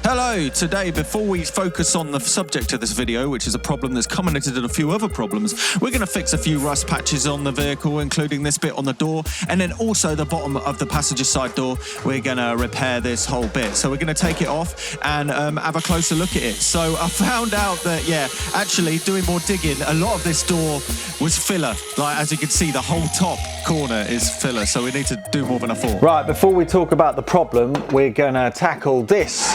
Hello, today before we focus on the subject of this video, which is a problem that's culminated in a few other problems, we're going to fix a few rust patches on the vehicle, including this bit on the door, and then also the bottom of the passenger side door. We're going to repair this whole bit. So we're going to take it off and have a closer look at it. So I found out that, yeah, actually doing more digging, a lot of this door was filler. Like, as you can see, the whole top corner is filler, so we need to do more than I thought. Right, before we talk about the problem, we're going to tackle this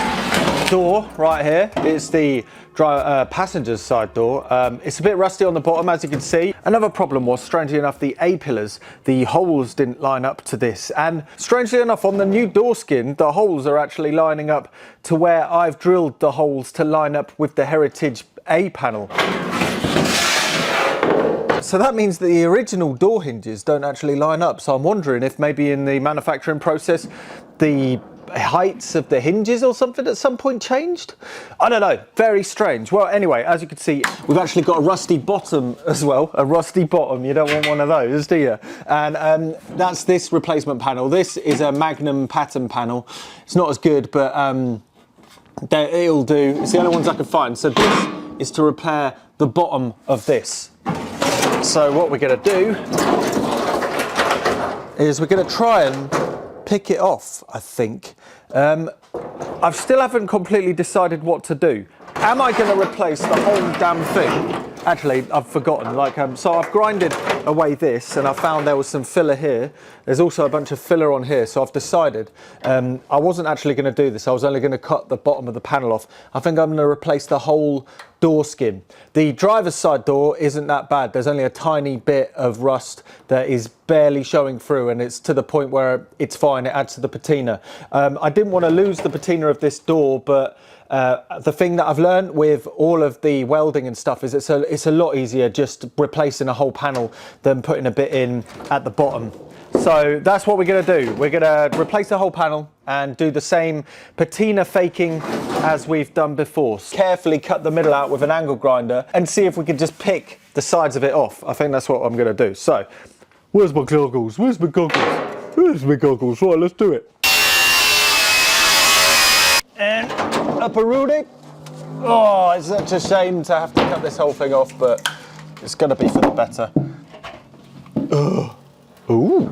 door right here. It's the passenger's side door. It's a bit rusty on the bottom, as you can see. Another problem was, strangely enough, the A-pillars. The holes didn't line up to this. And strangely enough, on the new door skin, the holes are actually lining up to where I've drilled the holes to line up with the Heritage A panel. So that means that the original door hinges don't actually line up. So I'm wondering if maybe in the manufacturing process, the heights of the hinges or something at some point changed. I don't know, very strange. Well, anyway, as you can see, we've actually got a rusty bottom as well. A rusty bottom, you don't want one of those, do you? And that's this replacement panel. This is a Magnum pattern panel. It's not as good, but it'll do. It's the only ones I can find. So this is to repair the bottom of this. So what we're going to do is we're going to try and pick it off, I think. I still haven't completely decided what to do. Am I going to replace the whole damn thing? Actually, I've forgotten. So I've grinded away this, and I found there was some filler here. There's also a bunch of filler on here, so I've decided I wasn't actually going to do this. I was only going to cut the bottom of the panel off. I think I'm going to replace the whole door skin. The driver's side door isn't that bad. There's only a tiny bit of rust that is barely showing through, and it's to the point where it's fine. It adds to the patina. I didn't want to lose the patina of this door, but the thing that I've learned with all of the welding and stuff is it's a lot easier just replacing a whole panel than putting a bit in at the bottom. So that's what we're going to do. We're going to replace the whole panel and do the same patina faking as we've done before. Carefully cut the middle out with an angle grinder and see if we can just pick the sides of it off. I think that's what I'm going to do. So, where's my goggles? Where's my goggles? Where's my goggles? Right, let's do it. And uproot it. Oh, it's such a shame to have to cut this whole thing off, but it's going to be for the better. Ugh. Ooh.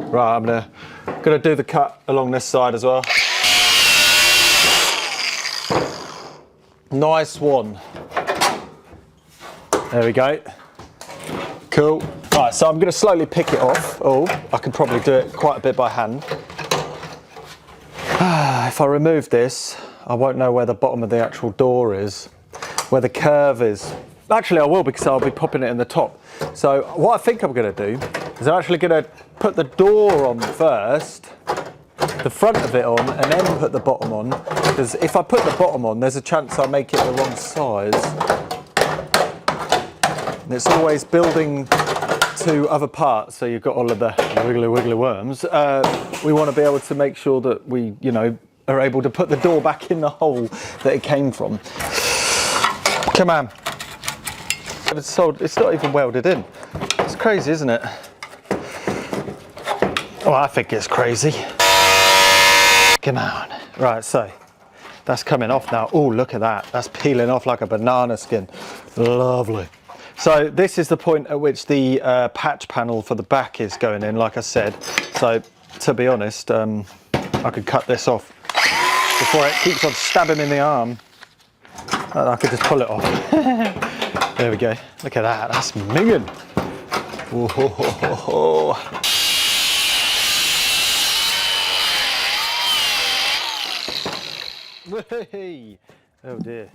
Right, I'm gonna do the cut along this side as well. Nice one. There we go. Cool. Right, so I'm gonna slowly pick it off. Oh, I could probably do it quite a bit by hand. If I remove this, I won't know where the bottom of the actual door is, where the curve is. Actually, I will, because I'll be popping it in the top. So what I think I'm going to do is I'm actually going to put the door on first, the front of it on, and then put the bottom on. Because if I put the bottom on, there's a chance I'll make it the wrong size. And it's always building to other parts, so you've got all of the wiggly worms. We want to be able to make sure that we, are able to put the door back in the hole that it came from. Come on. It's not even welded in. It's crazy, isn't it? Oh, I think it's crazy. Come on. Right, so that's coming off now. Oh, look at that. That's peeling off like a banana skin. Lovely. So this is the point at which the patch panel for the back is going in, like I said. So to be honest, I could cut this off before it keeps on stabbing in the arm. I could just pull it off. There we go. Look at that. That's minging. Whoa. Oh dear.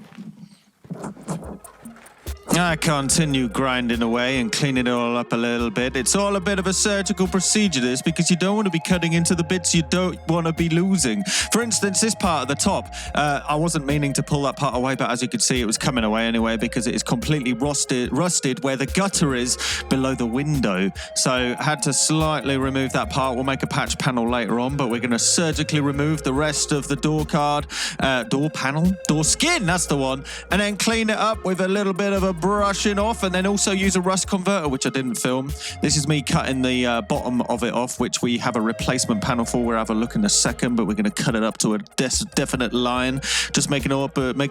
I continue grinding away and cleaning it all up a little bit. It's all a bit of a surgical procedure, this, because you don't want to be cutting into the bits you don't want to be losing. For instance, this part at the top, I wasn't meaning to pull that part away, but as you can see, it was coming away anyway, because it is completely rusted where the gutter is below the window. So had to slightly remove that part. We'll make a patch panel later on, but we're going to surgically remove the rest of the door card, door panel, door skin, that's the one, and then clean it up with a little bit of a brushing off, and then also use a rust converter, which I didn't film. This is me cutting the bottom of it off, which we have a replacement panel for. We'll have a look in a second, but we're going to cut it up to a definite line, just making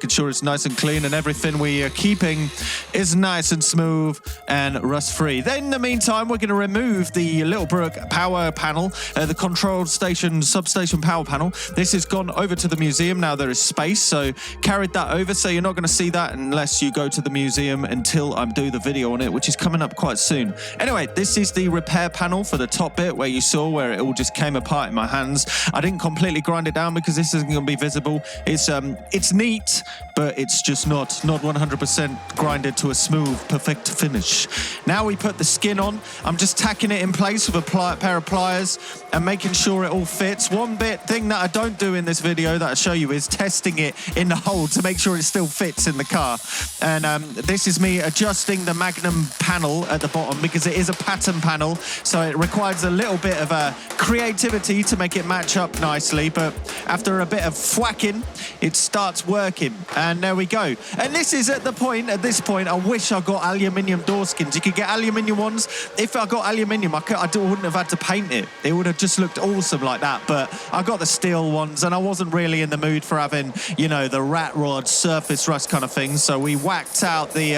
sure it's nice and clean, and everything we are keeping is nice and smooth and rust free. Then in the meantime, we're going to remove the Littlebrook power panel, the control station substation power panel. This has gone over to the museum. Now there is space, so carried that over, so you're not going to see that unless you go to the museum until I do the video on it, which is coming up quite soon. Anyway, this is the repair panel for the top bit where you saw where it all just came apart in my hands. I didn't completely grind it down because this isn't going to be visible. It's neat, but it's just not 100% grinded to a smooth, perfect finish. Now we put the skin on. I'm just tacking it in place with a pair of pliers and making sure it all fits. One thing that I don't do in this video that I show you is testing it in the hole to make sure it still fits in the car. And this is me adjusting the Magnum panel at the bottom because it is a pattern panel, so it requires a little bit of creativity to make it match up nicely, but after a bit of whacking, it starts working. And there we go. And this is at this point, I wish I got aluminium door skins. You could get aluminium ones. If I got aluminium, I wouldn't have had to paint it. It would have just looked awesome like that. But I got the steel ones, and I wasn't really in the mood for having, you know, the rat rod surface rust kind of thing. So we whacked out the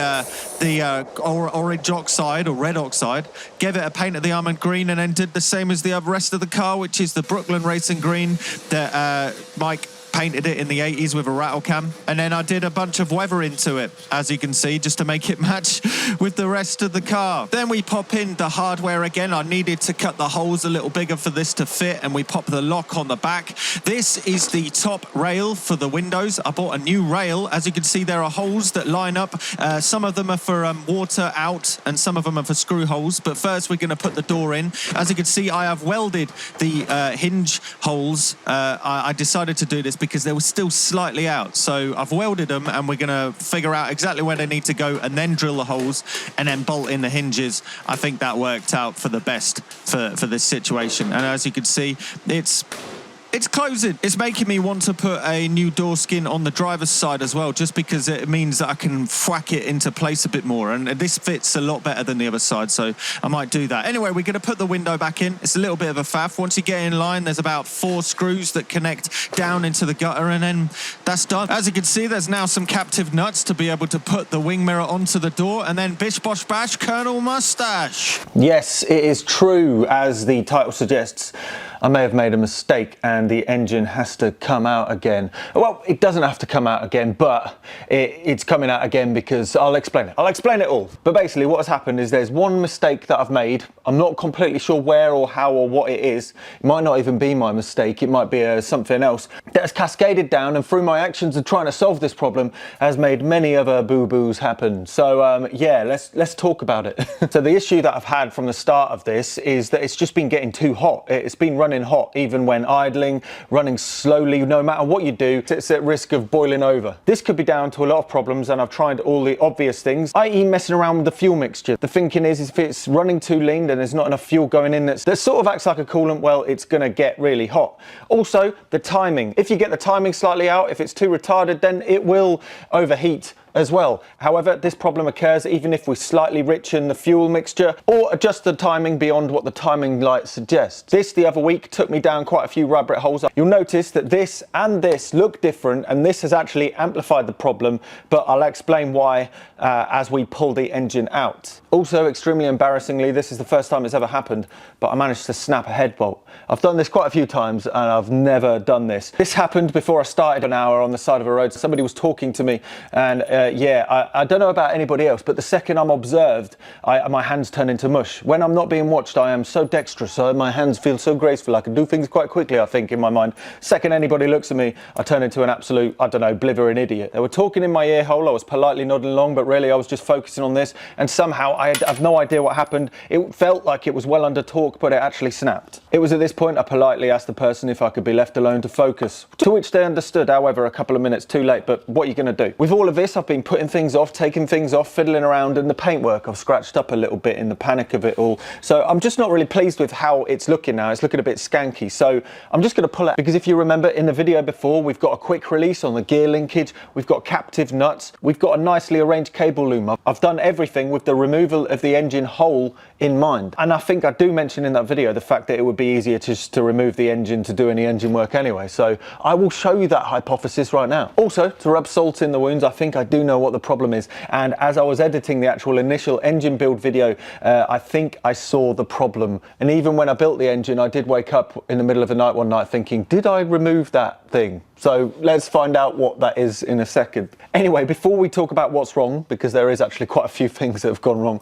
orange oxide or red oxide, gave it a paint of the almond green, and then did the same as the rest of the car, which is the Brooklyn Racing Green that Mike painted it in the 80s with a rattle cam. And then I did a bunch of weather into it, as you can see, just to make it match with the rest of the car. Then we pop in the hardware again. I needed to cut the holes a little bigger for this to fit, and we pop the lock on the back. This is the top rail for the windows. I bought a new rail. As you can see, there are holes that line up. Some of them are for water out, and some of them are for screw holes. But first, we're going to put the door in. As you can see, I have welded the hinge holes. I decided to do this because they were still slightly out. So I've welded them, and we're going to figure out exactly where they need to go and then drill the holes and then bolt in the hinges. I think that worked out for the best for this situation. And as you can see, it's closing. It's making me want to put a new door skin on the driver's side as well, just because it means that I can whack it into place a bit more. And this fits a lot better than the other side, so I might do that. Anyway, we're going to put the window back in. It's a little bit of a faff. Once you get in line, there's about 4 screws that connect down into the gutter, and then that's done. As you can see, there's now some captive nuts to be able to put the wing mirror onto the door, and then bish bosh bash, Colonel Mustache. Yes, it is true, as the title suggests. I may have made a mistake and the engine has to come out again. Well, it doesn't have to come out again, but it's coming out again because I'll explain it. I'll explain it all. But basically what has happened is there's one mistake that I've made. I'm not completely sure where or how or what it is. It might not even be my mistake. It might be something else that has cascaded down, and through my actions of trying to solve this problem has made many other boo-boos happen. So yeah, let's talk about it. So the issue that I've had from the start of this is that it's just been getting too hot. It's been running hot even when idling, running slowly. No matter what you do, it's at risk of boiling over. This could be down to a lot of problems, and I've tried all the obvious things, i.e. messing around with the fuel mixture. The thinking is if it's running too lean, then there's not enough fuel going in that sort of acts like a coolant, well, it's gonna get really hot. Also, the timing. If you get the timing slightly out, if it's too retarded, then it will overheat as well. However, this problem occurs even if we slightly richen the fuel mixture or adjust the timing beyond what the timing light suggests. This the other week took me down quite a few rabbit holes. You'll notice that this and this look different, and this has actually amplified the problem, but I'll explain why as we pull the engine out. Also, extremely embarrassingly, this is the first time it's ever happened, but I managed to snap a head bolt. I've done this quite a few times and I've never done this. This happened before I started an hour on the side of a road. Somebody was talking to me, and yeah, I don't know about anybody else, but the second I'm observed, my hands turn into mush. When I'm not being watched, I am so dexterous, so my hands feel so graceful. I can do things quite quickly, I think, in my mind. Second anybody looks at me, I turn into an absolute, I don't know, blithering idiot. They were talking in my ear hole, I was politely nodding along, but really I was just focusing on this, and somehow I have no idea what happened. It felt like it was well under talk, but it actually snapped. It was at this point I politely asked the person if I could be left alone to focus, to which they understood, however, a couple of minutes too late, but what are you going to do? With all of this, I've been been putting things off, taking things off, fiddling around, and the paintwork I've scratched up a little bit in the panic of it all. So I'm just not really pleased with how it's looking now. It's looking a bit skanky. So I'm just going to pull it, because if you remember in the video before, we've got a quick release on the gear linkage, we've got captive nuts, we've got a nicely arranged cable loom. I've done everything with the removal of the engine hole in mind. And I think I do mention in that video the fact that it would be easier just to remove the engine to do any engine work anyway. So I will show you that hypothesis right now. Also, to rub salt in the wounds, I think I do know what the problem is. And as I was editing the actual initial engine build video, I think I saw the problem. And even when I built the engine, I did wake up in the middle of the night one night thinking, did I remove that thing? So let's find out what that is in a second. Anyway, before we talk about what's wrong, because there is actually quite a few things that have gone wrong,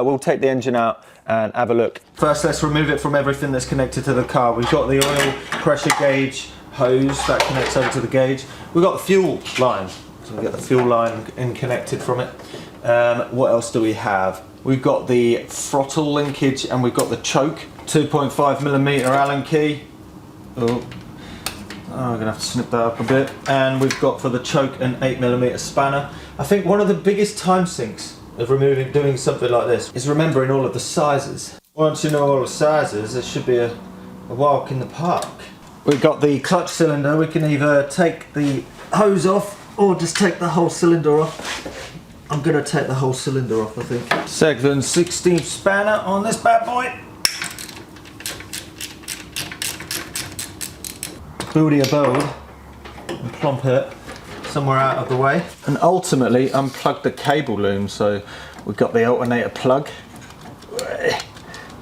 we'll take the engine out and have a look. First, let's remove it from everything that's connected to the car. We've got the oil pressure gauge hose that connects over to the gauge. We've got the fuel line, so we get the fuel line in connected from it. What else do we have? We've got the throttle linkage and we've got the choke. 2.5mm Allen key. Oh, I'm gonna have to snip that up a bit. And we've got for the choke an 8mm spanner. I think one of the biggest time sinks of doing something like this is remembering all of the sizes. Once you know all the sizes, it should be a walk in the park. We've got the clutch cylinder. We can either take the hose off or just take the whole cylinder off. I'm gonna take the whole cylinder off, I think. 2nd 16th spanner on this bad boy. Booty a bold and plump it somewhere out of the way. And ultimately unplug the cable loom. So we've got the alternator plug.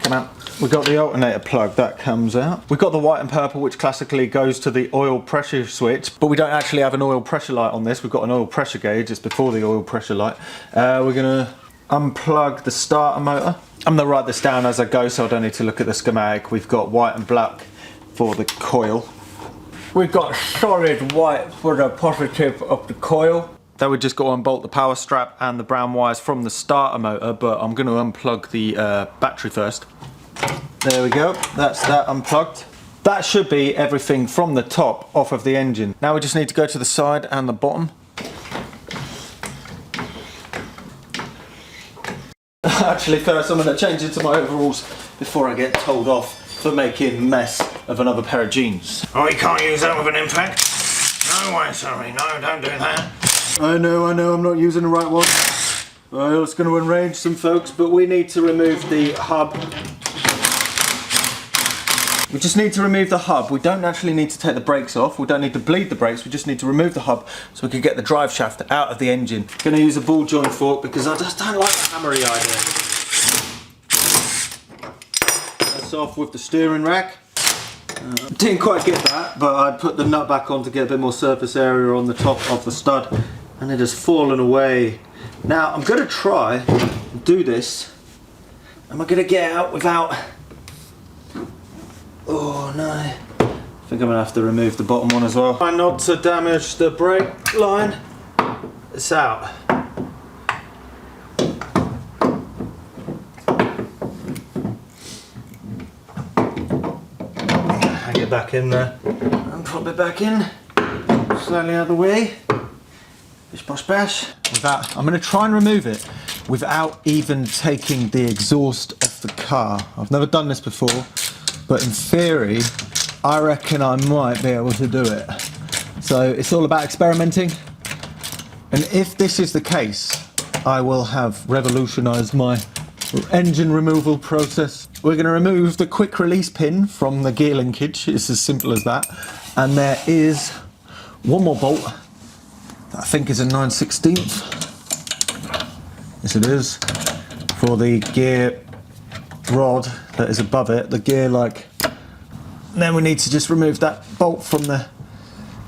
Come on. We've got the alternator plug, that comes out. We've got the white and purple, which classically goes to the oil pressure switch, but we don't actually have an oil pressure light on this. We've got an oil pressure gauge, it's before the oil pressure light. We're gonna unplug the starter motor. I'm gonna write this down as I go so I don't need to look at the schematic. We've got white and black for the coil. We've got solid white for the positive of the coil. Then we just got to unbolt the power strap and the brown wires from the starter motor, but I'm going to unplug the battery first. There we go, that's that unplugged. That should be everything from the top off of the engine. Now we just need to go to the side and the bottom. Actually first I'm going to change into my overalls before I get told off for making a mess of another pair of jeans. Oh, you can't use that with an impact? No way, sorry, no, don't do that. I know, I'm not using the right one. Well, it's going to enrage some folks, but we need to remove the hub. We just need to remove the hub. We don't actually need to take the brakes off. We don't need to bleed the brakes. We just need to remove the hub so we can get the drive shaft out of the engine. Going to use a ball joint fork because I just don't like the hammery idea. That's off with the steering rack. Didn't quite get that, but I put the nut back on to get a bit more surface area on the top of the stud, and it has fallen away. Now I'm going to try and do this. Am I going to get out without... Oh no. I think I'm going to have to remove the bottom one as well. Try not to damage the brake line. It's out. Hang it back in there and pop it back in. Slightly out of the way. Bish bosh bash. With that, I'm going to try and remove it without even taking the exhaust off the car. I've never done this before, but in theory, I reckon I might be able to do it. So it's all about experimenting. And if this is the case, I will have revolutionized my engine removal process. We're going to remove the quick release pin from the gear linkage. It's as simple as that. And there is one more bolt that I think is a 9/16. Yes it is. For the gear rod that is above it, the gear like. And then we need to just remove that bolt from the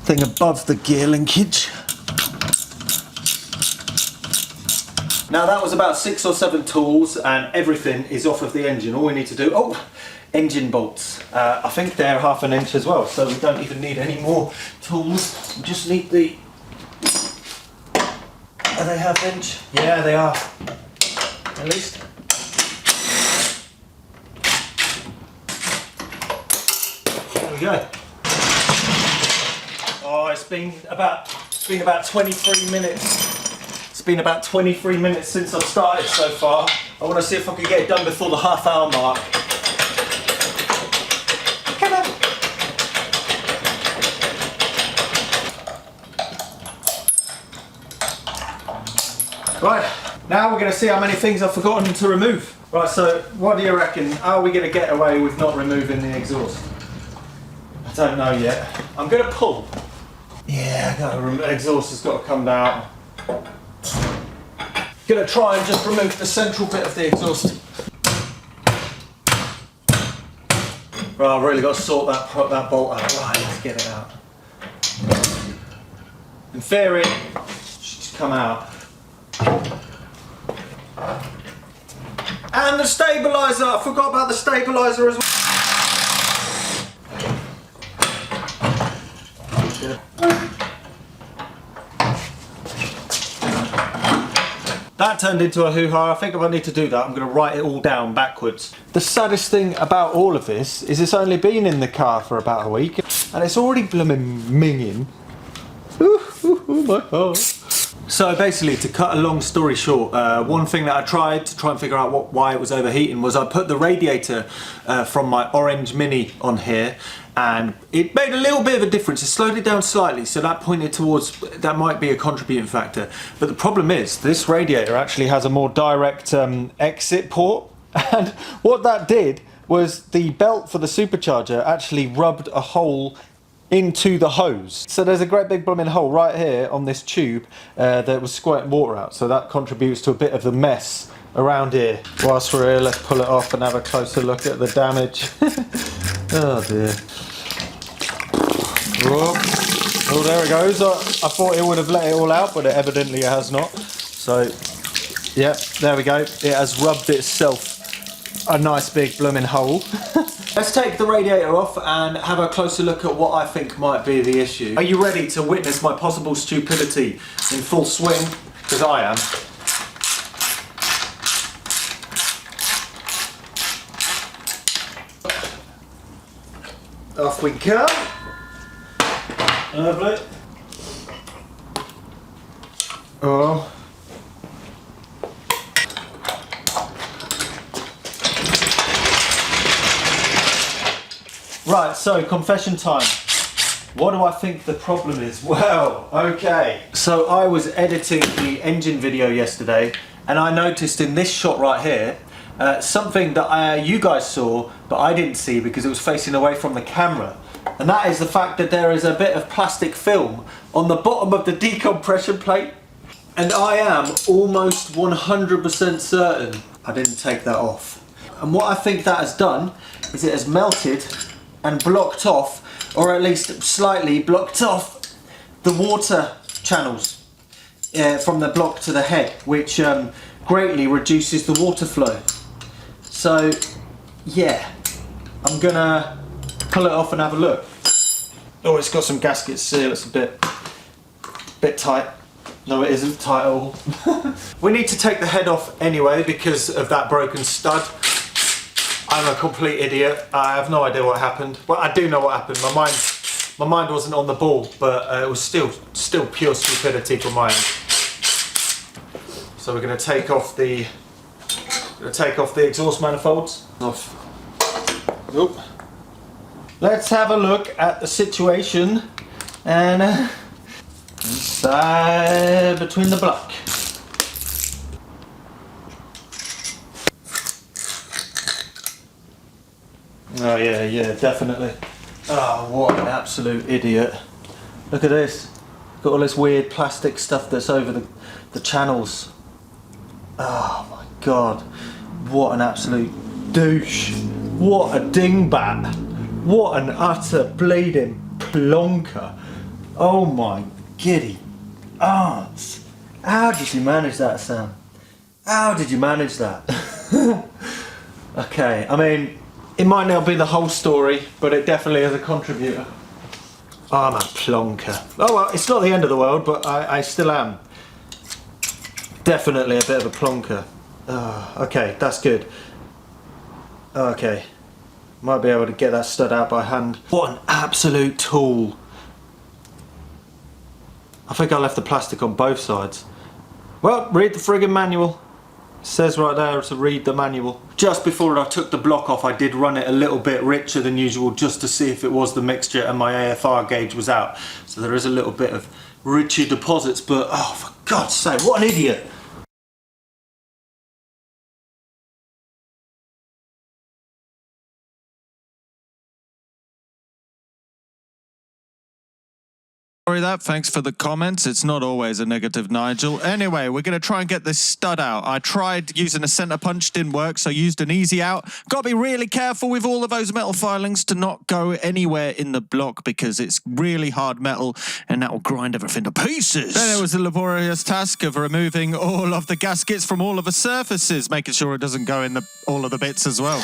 thing above the gear linkage. Now that was about 6 or 7 tools and everything is off of the engine. All we need to do, engine bolts. I think they're 1/2 inch as well, so we don't even need any more tools. We just need the, are they 1/2 inch? Yeah, they are, at least. There we go. Oh, it's been about 23 minutes It's been about 23 minutes since I've started so far. I want to see if I can get it done before the half-hour mark. Come on. Right, now we're going to see how many things I've forgotten to remove. Right, so what do you reckon? How are we going to get away with not removing the exhaust? I don't know yet. I'm going to pull. Yeah, the exhaust has got to come down. Gonna try and just remove the central bit of the exhaust. Right, I've really got to sort that bolt out. Right, let's get it out. In theory, it should just come out. And the stabiliser! I forgot about the stabiliser as well. That turned into a hoo-ha. I think if I need to do that, I'm going to write it all down backwards. The saddest thing about all of this is it's only been in the car for about a week and it's already blooming minging. Ooh, my heart. So basically, to cut a long story short, one thing that I tried to try and figure out why it was overheating was I put the radiator from my orange Mini on here, and it made a little bit of a difference. It slowed it down slightly, so that pointed towards that might be a contributing factor. But the problem is this radiator actually has a more direct exit port, and what that did was the belt for the supercharger actually rubbed a hole into the hose. So there's a great big blooming hole right here on this tube that was squirting water out, so that contributes to a bit of the mess around here. Whilst we're here, let's pull it off and have a closer look at the damage. Oh dear. Oh, there it goes. I thought it would have let it all out, but it evidently has not. So, yeah, there we go. It has rubbed itself a nice big blooming hole. Let's take the radiator off and have a closer look at what I think might be the issue. Are you ready to witness my possible stupidity in full swing? Because I am. Off we go. Lovely. Oh. Right, so confession time. What do I think the problem is? Well, okay. So I was editing the engine video yesterday and I noticed in this shot right here something that you guys saw but I didn't see because it was facing away from the camera, and that is the fact that there is a bit of plastic film on the bottom of the decompression plate, and I am almost 100% certain I didn't take that off. And what I think that has done is it has melted and blocked off, or at least slightly blocked off, the water channels from the block to the head, which greatly reduces the water flow. So yeah, I'm gonna pull it off and have a look. Oh, it's got some gasket seal. It's a bit tight. No, it isn't tight at all. We need to take the head off anyway because of that broken stud. I'm a complete idiot. I have no idea what happened. Well, I do know what happened. My mind wasn't on the ball, but it was still pure stupidity from my end. So we're going to take off the exhaust manifolds. Off. Oop. Let's have a look at the situation and inside between the block. Oh yeah, definitely. Oh, what an absolute idiot. Look at this. Got all this weird plastic stuff that's over the channels. Oh my god. What an absolute douche. What a dingbat. What an utter bleeding plonker. Oh my giddy aunts. How did you manage that, Sam? How did you manage that? Okay, I mean, it might not be the whole story, but it definitely is a contributor. Oh, I'm a plonker. Oh well, it's not the end of the world, but I still am. Definitely a bit of a plonker. Oh, okay, that's good. Okay, might be able to get that stud out by hand. What an absolute tool. I think I left the plastic on both sides. Well, read the friggin' manual. It says right there to read the manual. Just before I took the block off, I did run it a little bit richer than usual just to see if it was the mixture and my AFR gauge was out. So there is a little bit of richer deposits, but oh, for God's sake, what an idiot. Sorry that, thanks for the comments. It's not always a negative, Nigel. Anyway, we're going to try and get this stud out. I tried using a center punch, didn't work, so I used an easy out. Got to be really careful with all of those metal filings to not go anywhere in the block because it's really hard metal and that will grind everything to pieces. Then it was a laborious task of removing all of the gaskets from all of the surfaces, making sure it doesn't go in all of the bits as well.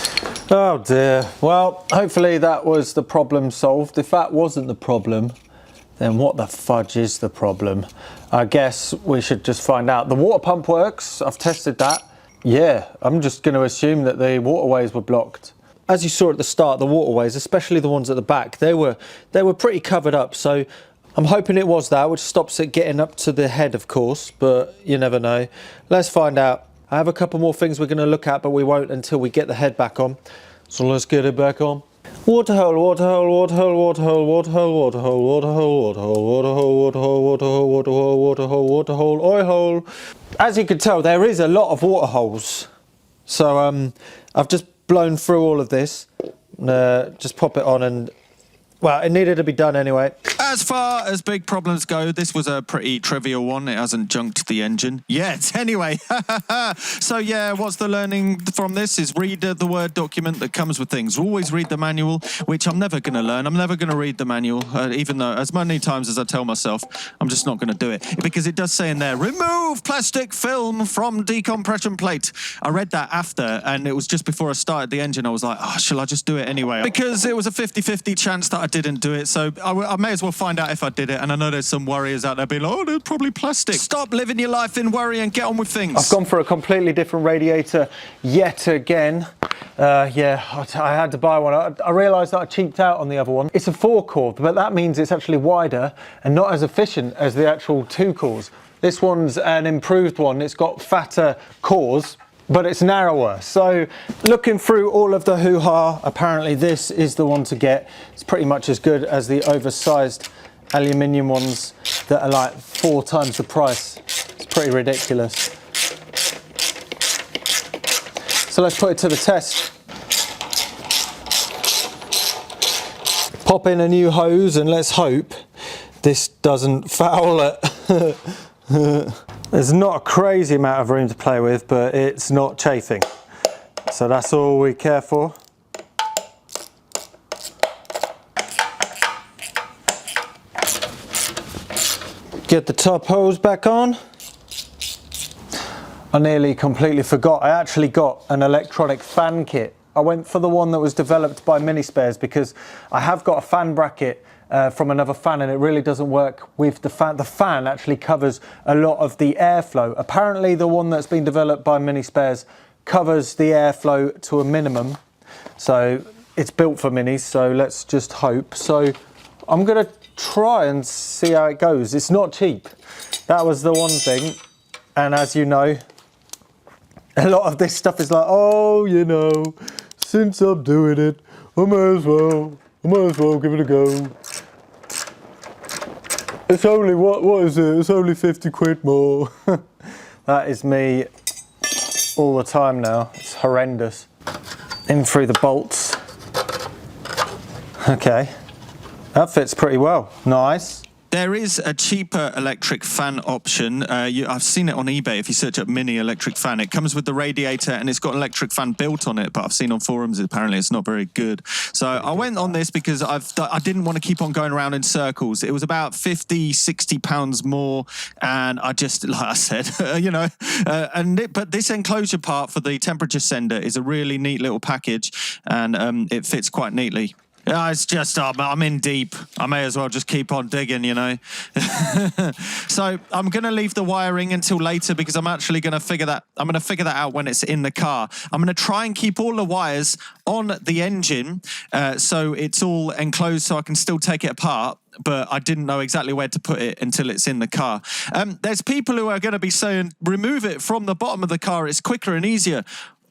Oh dear. Well, hopefully that was the problem solved. If that wasn't the problem, then what the fudge is the problem? I guess we should just find out. The water pump works. I've tested that. Yeah, I'm just going to assume that the waterways were blocked. As you saw at the start, the waterways, especially the ones at the back, they were pretty covered up. So I'm hoping it was that, which stops it getting up to the head, of course, but you never know. Let's find out. I have a couple more things we're going to look at, but we won't until we get the head back on. So let's get it back on. Waterhole, waterhole, waterhole, waterhole, waterhole, waterhole, waterhole, waterhole, waterhole, waterhole, waterhole, waterhole, waterhole, oil hole. As you can tell, there is a lot of water holes. So I've just blown through all of this. Just pop it on and, well, it needed to be done anyway. As far as big problems go, this was a pretty trivial one. It hasn't junked the engine yet. Anyway, so yeah, what's the learning from this is read the Word document that comes with things. Always read the manual, which I'm never going to learn. I'm never going to read the manual, even though as many times as I tell myself, I'm just not going to do it. Because it does say in there, remove plastic film from decompression plate. I read that after, and it was just before I started the engine. I was like, oh, shall I just do it anyway? Because it was a 50-50 chance that I didn't do it, so I may as well find out if I did it. And I know there's some worriers out there being like, oh, there's probably plastic. Stop living your life in worry and get on with things. I've gone for a completely different radiator yet again. Yeah, I had to buy one. I realised that I cheaped out on the other one. It's a 4-core, but that means it's actually wider and not as efficient as the actual 2-cores. This one's an improved one. It's got fatter cores, but it's narrower. So looking through all of the hoo-ha, apparently this is the one to get. It's pretty much as good as the oversized aluminium ones that are like 4 times the price. It's pretty ridiculous. So let's put it to the test. Pop in a new hose and let's hope this doesn't foul it. There's not a crazy amount of room to play with, but it's not chafing. So that's all we care for. Get the top hose back on. I nearly completely forgot. I actually got an electronic fan kit. I went for the one that was developed by Mini Spares because I have got a fan bracket from another fan and it really doesn't work with the fan. The fan actually covers a lot of the airflow. Apparently the one that's been developed by Mini Spares covers the airflow to a minimum. So it's built for minis, so let's just hope. So I'm gonna try and see how it goes. It's not cheap. That was the one thing. And as you know, a lot of this stuff is like, oh, you know, since I'm doing it, I might as well give it a go. It's only, what is it? It's only 50 quid more. That is me all the time now. It's horrendous. In through the bolts. Okay, that fits pretty well. Nice. There is a cheaper electric fan option. I've seen it on eBay. If you search up mini electric fan, it comes with the radiator and it's got an electric fan built on it. But I've seen on forums apparently it's not very good. So I went on this because I didn't want to keep on going around in circles. It was about 50, 60 pounds more, and I just, like I said, you know. But this enclosure part for the temperature sender is a really neat little package, and it fits quite neatly. Yeah, it's just, I'm in deep. I may as well just keep on digging, you know. So I'm going to leave the wiring until later because I'm actually going to figure that out when it's in the car. I'm going to try and keep all the wires on the engine so it's all enclosed so I can still take it apart. but I didn't know exactly where to put it until it's in the car. There's people who are going to be saying, remove it from the bottom of the car, it's quicker and easier.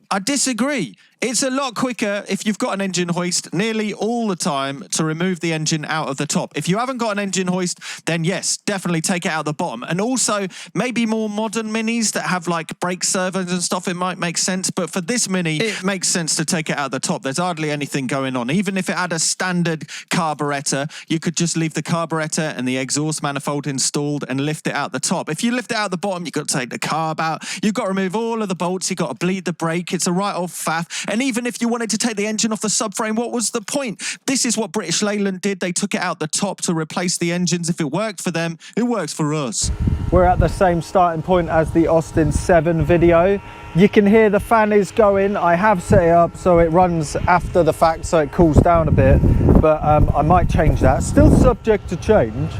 I disagree. It's a lot quicker if you've got an engine hoist nearly all the time to remove the engine out of the top. If you haven't got an engine hoist, then yes, definitely take it out the bottom. And also, maybe more modern minis that have like brake servos and stuff, it might make sense. But for this mini, it makes sense to take it out the top. There's hardly anything going on. Even if it had a standard carburetor, you could just leave the carburetor and the exhaust manifold installed and lift it out the top. If you lift it out the bottom, you've got to take the carb out. You've got to remove all of the bolts. You've got to bleed the brake. It's a right old faff. And even if you wanted to take the engine off the subframe, what was the point? This is what British Leyland did. They took it out the top to replace the engines. If it worked for them, it works for us. We're at the same starting point as the Austin 7 video. You can hear the fan is going. I have set it up so it runs after the fact, so it cools down a bit, but I might change that. Still subject to change.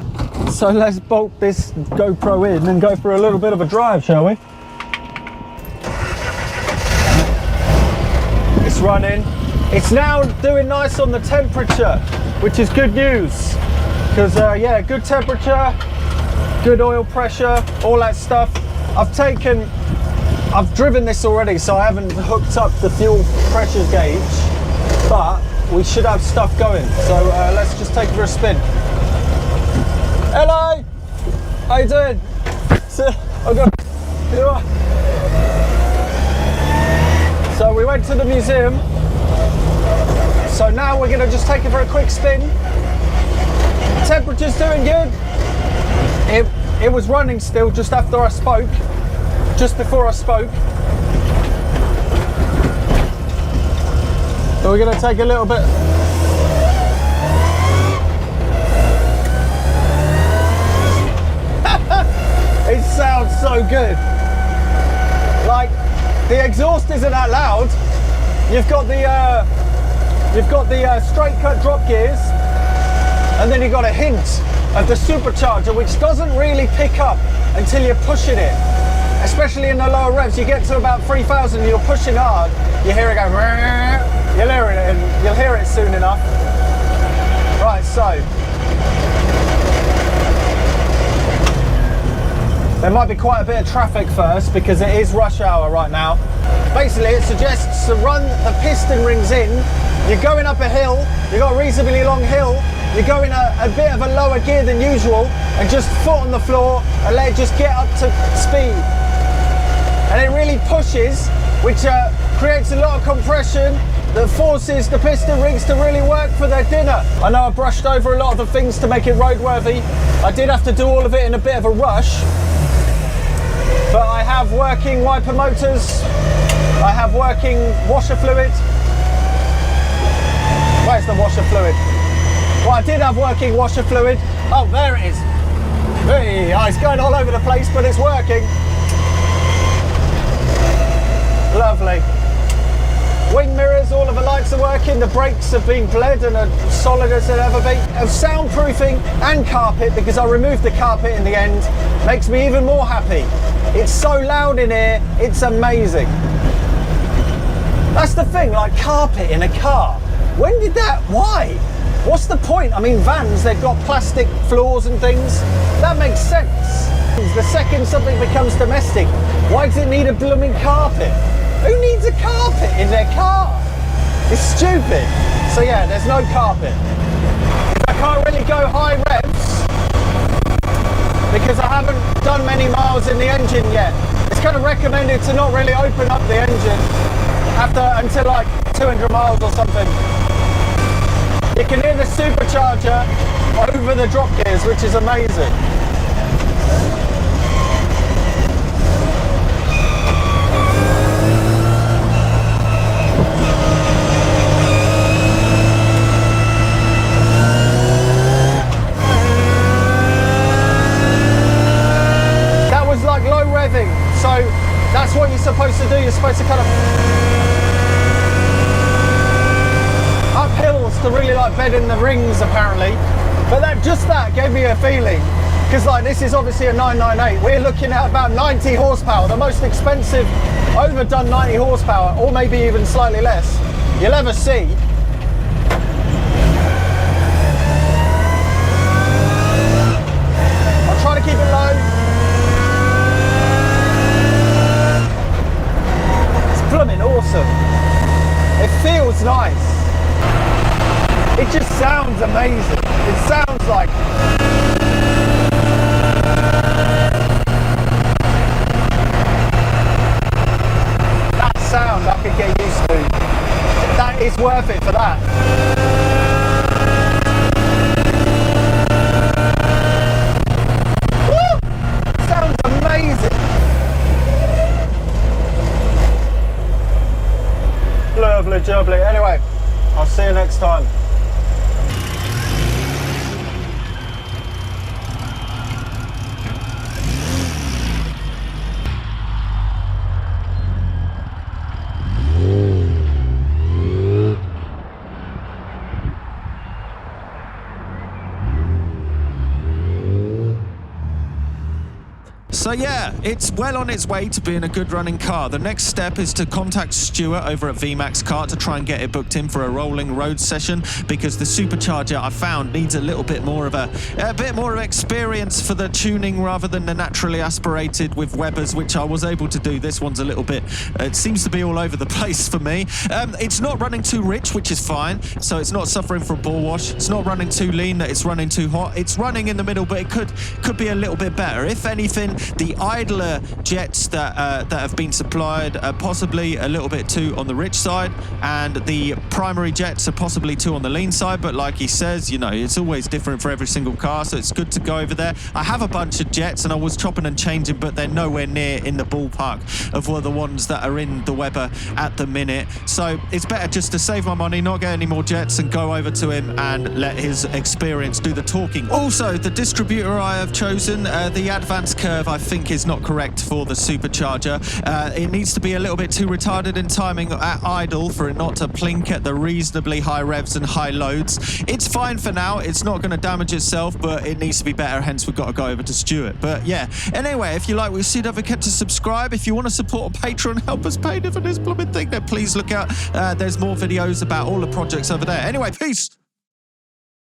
So let's bolt this GoPro in and go for a little bit of a drive, shall we? It's running. It's now doing nice on the temperature, which is good news. Because yeah, good temperature, good oil pressure, all that stuff. I've driven this already, so I haven't hooked up the fuel pressure gauge, but we should have stuff going. So let's just take it for a spin. Hello, how you doing? So we went to the museum. So now we're gonna just take it for a quick spin. Temperature's doing good. It was running still just after I spoke. Just before I spoke. So we're going to take a little bit. It sounds so good. Like, the exhaust isn't that loud. You've got the straight cut drop gears, and then you've got a hint of the supercharger, which doesn't really pick up until you're pushing it. Especially in the lower revs, you get to about 3,000, you're pushing hard, you hear it go, you'll hear it, and you'll hear it soon enough. Right, so. There might be quite a bit of traffic first because it is rush hour right now. Basically, it suggests to run the piston rings in. You're going up a hill, you've got a reasonably long hill, you're going a bit of a lower gear than usual, and just foot on the floor and let it just get up to speed. And it really pushes, which creates a lot of compression that forces the piston rings to really work for their dinner. I know I brushed over a lot of the things to make it roadworthy. I did have to do all of it in a bit of a rush, but I have working wiper motors, I have working washer fluid. Where's the washer fluid? Well, I did have working washer fluid. Oh, there it is. Hey, it's going all over the place, but it's working. Lovely. Wing mirrors, all of the lights are working, the brakes have been bled and are solid as they'll ever be. Soundproofing and carpet, because I removed the carpet in the end, makes me even more happy. It's so loud in here, it's amazing. That's the thing, like carpet in a car. When did that, why? What's the point? I mean, vans, they've got plastic floors and things. That makes sense. The second something becomes domestic, why does it need a blooming carpet? Who needs a carpet in their car? It's stupid. So yeah, there's no carpet. I can't really go high revs because I haven't done many miles in the engine yet. It's kind of recommended to not really open up the engine until like 200 miles or something. You can hear the supercharger over the drop gears, which is amazing. That was like low revving, so that's what you're supposed to do. You're supposed to kind of up hills to really like bed in the rings apparently, but that gave me a feeling, because like this is obviously a 998. We're looking at about 90 horsepower, the most expensive overdone 90 horsepower, or maybe even slightly less you'll ever see. amazing. It sounds like... That sound I could get used to. That is worth it for that. Woo! Sounds amazing. Lovely jubbly. Anyway, I'll see you next time. So yeah, it's well on its way to being a good running car. The next step is to contact Stuart over at VMAX Kart to try and get it booked in for a rolling road session, because the supercharger I found needs a little bit more of experience for the tuning rather than the naturally aspirated with Webers, which I was able to do. This one's a little bit, it seems to be all over the place for me. It's not running too rich, which is fine, so it's not suffering from ball wash. It's not running too lean that it's running too hot. It's running in the middle, but it could be a little bit better. If anything, the idler jets that have been supplied are possibly a little bit too on the rich side, and the primary jets are possibly too on the lean side, but like he says, you know, it's always different for every single car, so it's good to go over there. I have a bunch of jets and I was chopping and changing, but they're nowhere near in the ballpark of the ones that are in the Weber at the minute, so it's better just to save my money, not get any more jets, and go over to him and let his experience do the talking. Also, the distributor I have chosen, the advance curve, I think is not correct for the supercharger. It needs to be a little bit too retarded in timing at idle for it not to plink at the reasonably high revs and high loads. It's fine for now, it's not going to damage itself, but it needs to be better, hence we've got to go over to Stuart. But yeah, anyway, if you like what you see, don't forget to subscribe. If you want to support on Patreon, help us pay for this blooming thing, then please look out. There's more videos about all the projects over there. Anyway, peace!